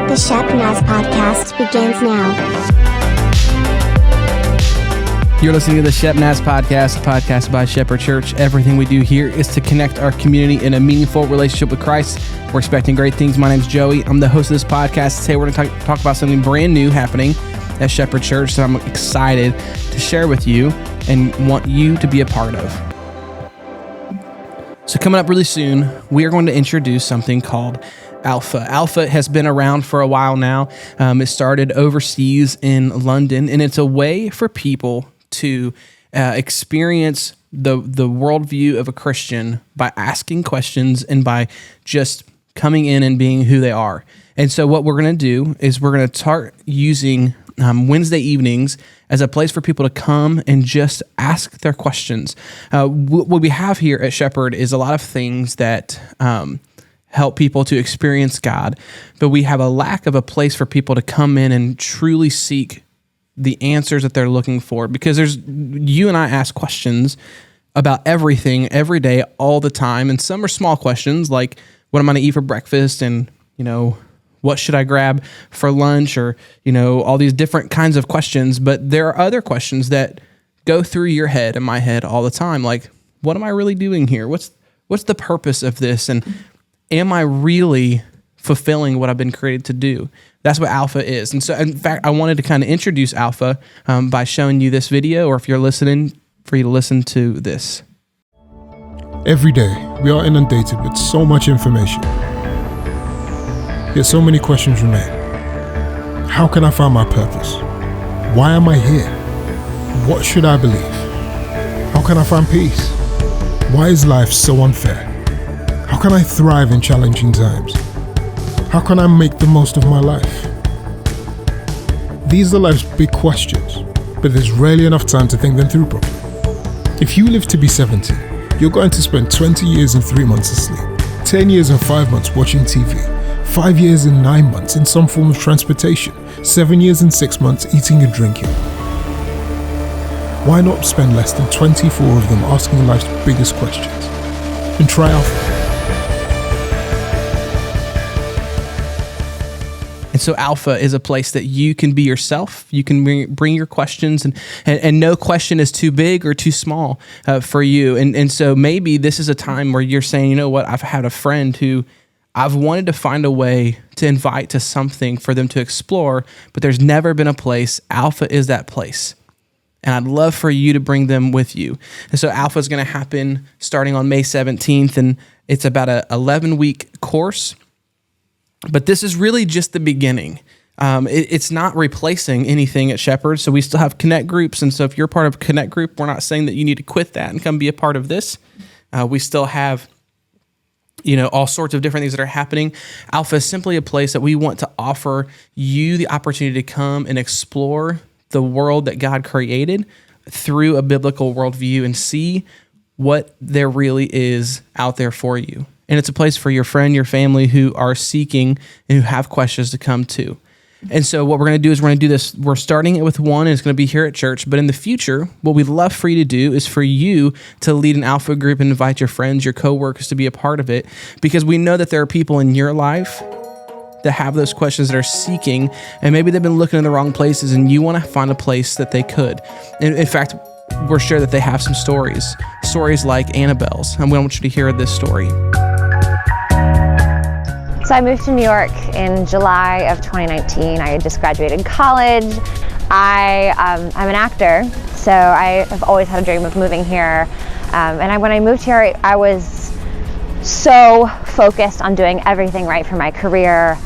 The Shepnaz podcast begins now. You're listening to the Shepnaz podcast, a podcast by Shepherd Church. Everything we do here is to connect our community in a meaningful relationship with Christ. We're expecting great things. My name's Joey. I'm the host of this podcast. Today we're going to talk about something brand new happening at Shepherd Church that I'm excited to share with you and want you to be a part of. So coming up really soon, we are going to introduce something called Alpha. Alpha has been around for a while now. It started overseas in London, and it's a way for people to experience the worldview of a Christian by asking questions and by just coming in and being who they are. And so what we're going to do is we're going to start using Wednesday evenings as a place for people to come and just ask their questions. What we have here at Shepherd is a lot of things that help people to experience God, but we have a lack of a place for people to come in and truly seek the answers that they're looking for, because you and I ask questions about everything every day, all the time. And some are small questions like, what am I going to eat for breakfast? And, what should I grab for lunch? Or, all these different kinds of questions. But there are other questions that go through your head and my head all the time. Like, what am I really doing here? What's the purpose of this? And am I really fulfilling what I've been created to do? That's what Alpha is. And so, in fact, I wanted to kind of introduce Alpha by showing you this video, or if you're listening, for you to listen to this. Every day, we are inundated with so much information. Yet so many questions remain. How can I find my purpose? Why am I here? What should I believe? How can I find peace? Why is life so unfair? How can I thrive in challenging times? How can I make the most of my life? These are life's big questions, but there's rarely enough time to think them through properly. If you live to be 70, you're going to spend 20 years and 3 months asleep, 10 years and 5 months watching TV, 5 years and 9 months in some form of transportation, 7 years and 6 months eating and drinking. Why not spend less than 24 of them asking life's biggest questions? And try Alpha. And so Alpha is a place that you can be yourself. You can bring your questions, and no question is too big or too small for you. And so maybe this is a time where you're saying, you know what, I've had a friend who I've wanted to find a way to invite to something for them to explore, but there's never been a place. Alpha is that place. And I'd love for you to bring them with you. And so Alpha is going to happen starting on May 17th, and it's about an 11-week course. But this is really just the beginning. It's not replacing anything at Shepherd. So we still have Connect groups. And so if you're part of a Connect group, we're not saying that you need to quit that and come be a part of this. We still have, all sorts of different things that are happening. Alpha is simply a place that we want to offer you the opportunity to come and explore the world that God created through a biblical worldview and see what there really is out there for you. And it's a place for your friend, your family who are seeking and who have questions to come to. And so what we're going to do is we're going to do this. We're starting it with one, and it's going to be here at church. But in the future, what we'd love for you to do is for you to lead an Alpha group and invite your friends, your coworkers to be a part of it, because we know that there are people in your life that have those questions that are seeking, and maybe they've been looking in the wrong places, and you want to find a place that they could. In fact, we're sure that they have some stories like Annabelle's, and we want you to hear this story. So I moved to New York in July of 2019. I had just graduated college. I'm an actor, so I have always had a dream of moving here. When I moved here, I was so focused on doing everything right for my career.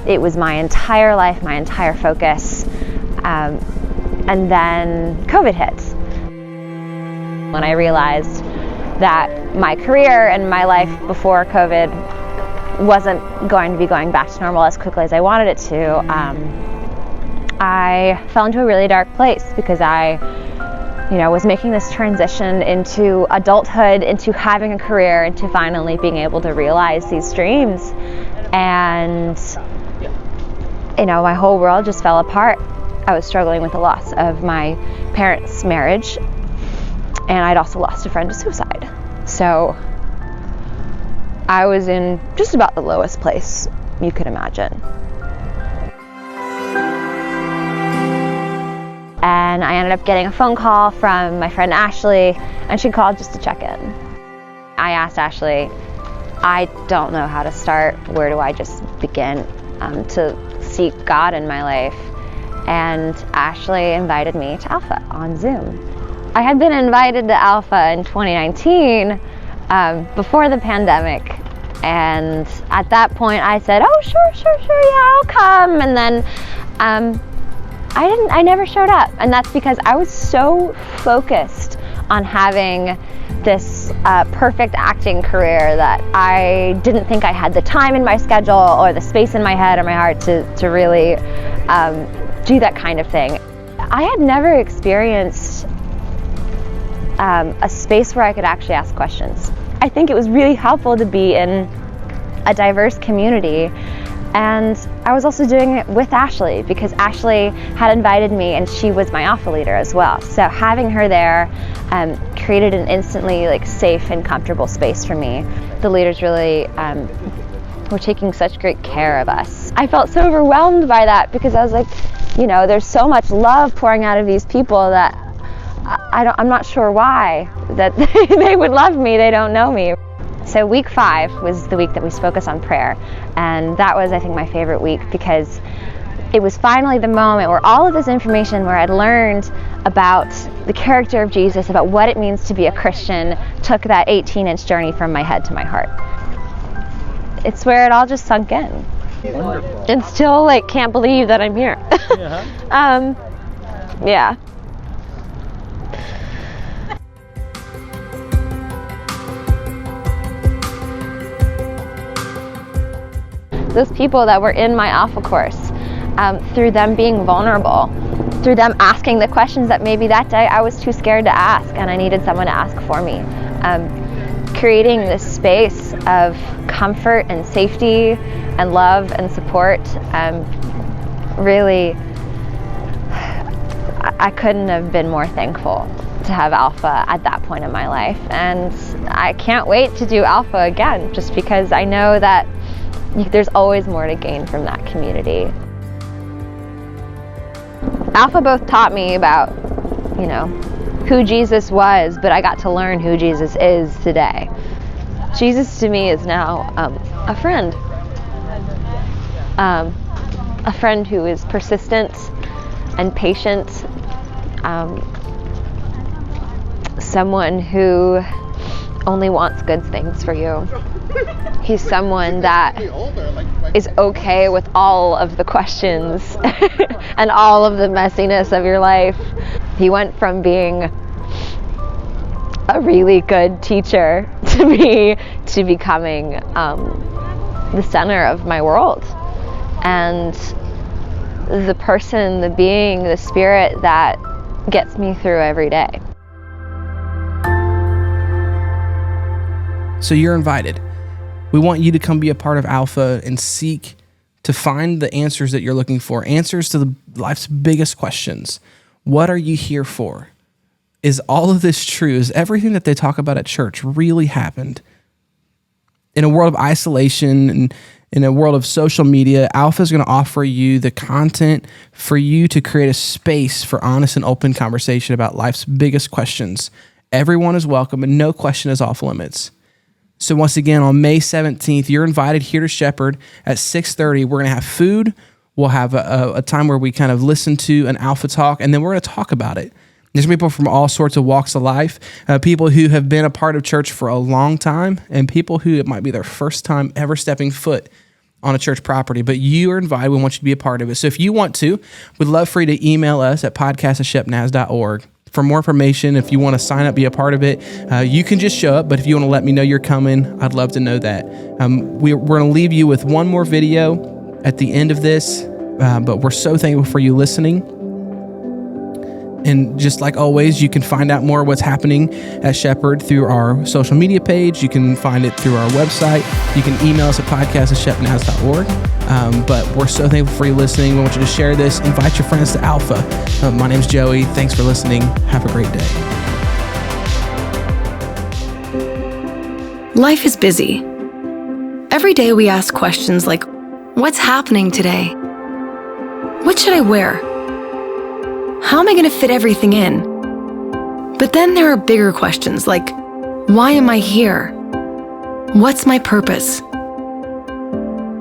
It was my entire life, my entire focus. And then COVID hit. When I realized that my career and my life before COVID wasn't going to be going back to normal as quickly as I wanted it to, I fell into a really dark place because I was making this transition into adulthood, into having a career, into finally being able to realize these dreams. And, my whole world just fell apart. I was struggling with the loss of my parents' marriage, and I'd also lost a friend to suicide. So I was in just about the lowest place you could imagine. then I ended up getting a phone call from my friend Ashley, and she called just to check in. I asked Ashley, I don't know how to start. Where do I just begin to seek God in my life? And Ashley invited me to Alpha on Zoom. I had been invited to Alpha in 2019 before the pandemic. And at that point I said, oh, sure, yeah, I'll come. And then I never showed up. And that's because I was so focused on having this perfect acting career that I didn't think I had the time in my schedule or the space in my head or my heart to really do that kind of thing. I had never experienced a space where I could actually ask questions. I think it was really helpful to be in a diverse community, and I was also doing it with Ashley because Ashley had invited me and she was my Alpha leader as well. So having her there created an instantly safe and comfortable space for me. The leaders really were taking such great care of us. I felt so overwhelmed by that because I was like, there's so much love pouring out of these people that I'm not sure why that they would love me. They don't know me. So week 5 was the week that we focused on prayer, and that was, I think, my favorite week because it was finally the moment where all of this information where I'd learned about the character of Jesus, about what it means to be a Christian, took that 18-inch journey from my head to my heart. It's where it all just sunk in. Wonderful. And still can't believe that I'm here. Yeah. Those people that were in my Alpha course, through them being vulnerable, through them asking the questions that maybe that day I was too scared to ask and I needed someone to ask for me. Creating this space of comfort and safety and love and support, really, I couldn't have been more thankful to have Alpha at that point in my life. And I can't wait to do Alpha again, just because I know that there's always more to gain from that community. Alpha both taught me about, who Jesus was, but I got to learn who Jesus is today. Jesus to me is now a friend. A friend who is persistent and patient. Someone who only wants good things for you. He's someone that is okay with all of the questions and all of the messiness of your life. He went from being a really good teacher to becoming the center of my world, and the person, the being, the spirit that gets me through every day. So you're invited. We want you to come be a part of Alpha and seek to find the answers that you're looking for, answers to life's biggest questions. What are you here for? Is all of this true? Is everything that they talk about at church really happened? In a world of isolation and in a world of social media, Alpha is going to offer you the content for you to create a space for honest and open conversation about life's biggest questions. Everyone is welcome and no question is off limits. So once again, on May 17th, you're invited here to Shepherd at 6:30. We're going to have food. We'll have a time where we kind of listen to an Alpha talk, and then we're going to talk about it. There's people from all sorts of walks of life, people who have been a part of church for a long time, and people who it might be their first time ever stepping foot on a church property. But you are invited. We want you to be a part of it. So if you want to, we'd love for you to email us at podcast@shepnaz.org. For more information, if you want to sign up, be a part of it, you can just show up. But if you want to let me know you're coming, I'd love to know that. We're going to leave you with one more video at the end of this, but we're so thankful for you listening. And just like always, you can find out more what's happening at Shepherd through our social media page. You can find it through our website. You can email us at podcast@shepnaz.org. But we're so thankful for you listening. We want you to share this. Invite your friends to Alpha. My name's Joey. Thanks for listening. Have a great day. Life is busy. Every day we ask questions like, what's happening today? What should I wear? how am I going to fit everything in? But then there are bigger questions like, why am I here? What's my purpose?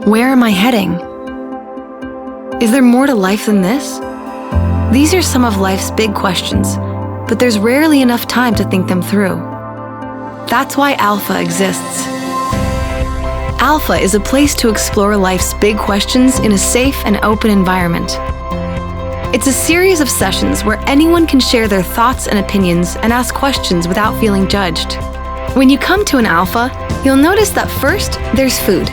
Where am I heading? Is there more to life than this? These are some of life's big questions, but there's rarely enough time to think them through. That's why Alpha exists. Alpha is a place to explore life's big questions in a safe and open environment. It's a series of sessions where anyone can share their thoughts and opinions and ask questions without feeling judged. When you come to an Alpha, you'll notice that first, there's food.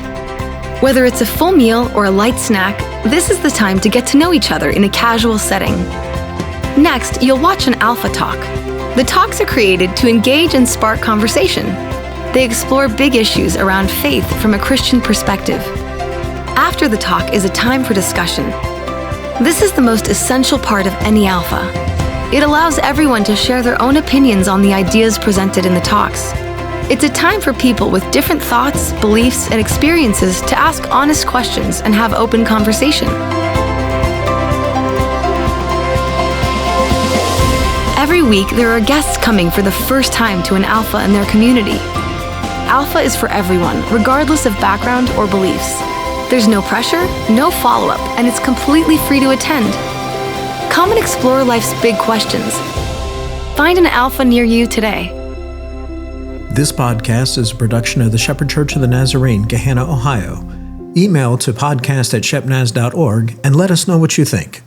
Whether it's a full meal or a light snack, this is the time to get to know each other in a casual setting. Next, you'll watch an Alpha talk. The talks are created to engage and spark conversation. They explore big issues around faith from a Christian perspective. After the talk is a time for discussion. This is the most essential part of any Alpha. It allows everyone to share their own opinions on the ideas presented in the talks. It's a time for people with different thoughts, beliefs, and experiences to ask honest questions and have open conversation. Every week, there are guests coming for the first time to an Alpha in their community. Alpha is for everyone, regardless of background or beliefs. There's no pressure, no follow-up, and it's completely free to attend. Come and explore life's big questions. Find an Alpha near you today. This podcast is a production of the Shepherd Church of the Nazarene, Gahanna, Ohio. Email to podcast@shepnaz.org and let us know what you think.